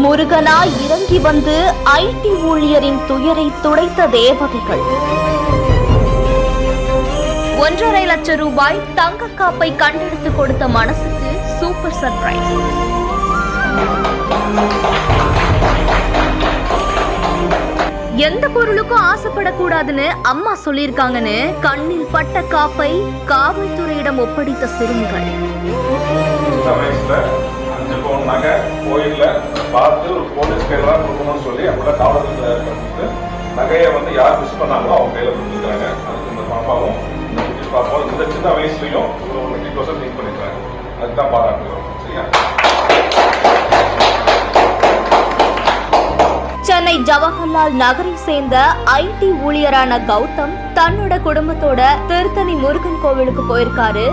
முருகனாய் இறங்கி வந்து ஐடி ஊழியரின் துயரை துடைத்த தேவதைகள். 1.5 லட்சம் ரூபாய் தங்க காப்பை கண்டெடுத்து கொடுத்த மனசுக்கு சூப்பர் சர்ப்ரைஸ். எந்த பொருளுக்கும் ஆசைப்படக்கூடாதுன்னு அம்மா சொல்லியிருக்காங்கன்னு கண்ணில் பட்ட காப்பை காவல்துறையிடம் ஒப்படைத்த சிறுமிகள். நகை கோயில்ல பார்த்து ஒரு போலீஸ் கையில தான் கொடுக்கணும்னு சொல்லி அப்படிலாம் காவல்துறை நகையை யார் மிஸ் பண்ணாங்களோ அவங்க கையில கொடுத்துருக்காங்க. அதுக்கு இந்த பாப்பாவும் இந்த குட்டி பாப்பாவும் இந்த சின்ன வயசுலயும் ஒரு 50% திங்க் பண்ணிருக்காங்க. அதுதான் பாராட்டுகிறோம். சரியா? சென்னை ஜவஹர்லால் நகரை சேர்ந்த ஐடி ஊழியரான கௌதம் தன்னோட குடும்பத்தோட திருத்தணி முருகன் கோவிலுக்கு போயிருக்காரு.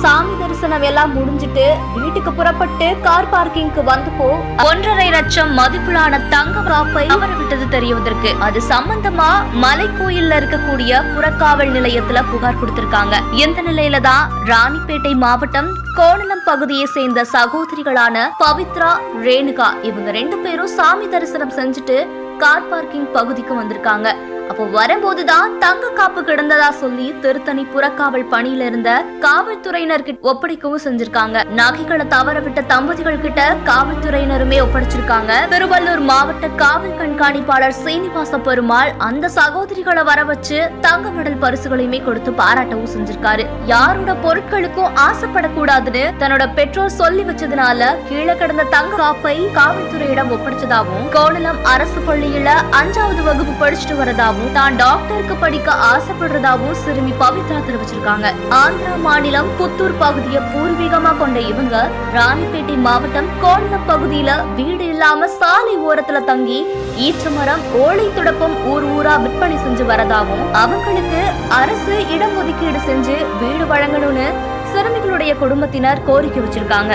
சாமி தரிசனம் எல்லாம் முடிஞ்சிட்டு வீட்டுக்கு புறப்பட்டு கார் பார்க்கிங்க்கு வந்தப்போ 1.5 லட்சம் மதிப்பிலான தங்க காப்பை தவற விட்டது தெரியவதற்கு அது சம்பந்தமா மலை கோயில்ல இருக்கக்கூடிய புறக்காவல் நிலையத்துல புகார் கொடுத்திருக்காங்க. இந்த நிலையில தான் ராணிப்பேட்டை மாவட்டம் கோணலம் பகுதியை சேர்ந்த சகோதரிகளான பவித்ரா, ரேணுகா இவங்க 2 பேரும் சாமி தரிசனம் செஞ்சுட்டு கார் பார்க்கிங் பகுதிக்கு வந்திருக்காங்க. அப்போ வரும்போதுதான் தங்க காப்பு கிடந்ததா சொல்லி திருத்தணி புறக்காவல் பணியில இருந்த காவல்துறையினர்கிட்ட ஒப்படைக்கவும் செஞ்சிருக்காங்க. நகைகளை தவற விட்ட தம்பதிகள் கிட்ட காவல்துறையினருமே ஒப்படைச்சிருக்காங்க. திருவள்ளூர் மாவட்ட காவல் கண்காணிப்பாளர் சீனிவாச பெருமாள் அந்த சகோதரிகளை வர வச்சு தங்க மெடல் பரிசுகளையுமே கொடுத்து பாராட்டவும் செஞ்சிருக்காரு. யாரோட பொருட்களுக்கும் ஆசைப்படக்கூடாதுன்னு தன்னோட பெற்றோர் சொல்லி வச்சதுனால கீழே கிடந்த தங்க காப்பை காவல்துறையிடம் ஒப்படைச்சதாகவும், கோணலம் அரசு பள்ளியில 5வது வகுப்பு படிச்சுட்டு வரதாகவும், தான் டாக்டருக்கு படிக்க ஆசைப்படுறதாவும் சிறுமி பவித்ரா தெரிவிச்சிருக்காங்க. ஆந்திரா மாநிலம் புத்தூர் பகுதியை பூர்வீகமா கொண்ட இவங்க ராணிப்பேட்டை மாவட்டம் கோணலம் பகுதியில வீடு இல்லாம சாலை ஓரத்துல தங்கி ஈச்சமரம், ஓலை துடப்பம் ஊர் ஊரா விற்பனை செஞ்சு வரதாவும், அவங்களுக்கு அரசு இடம் ஒதுக்கீடு செஞ்சு வீடு வழங்கணும்னு சிறுமிகளுடைய குடும்பத்தினர் கோரிக்கை வச்சிருக்காங்க.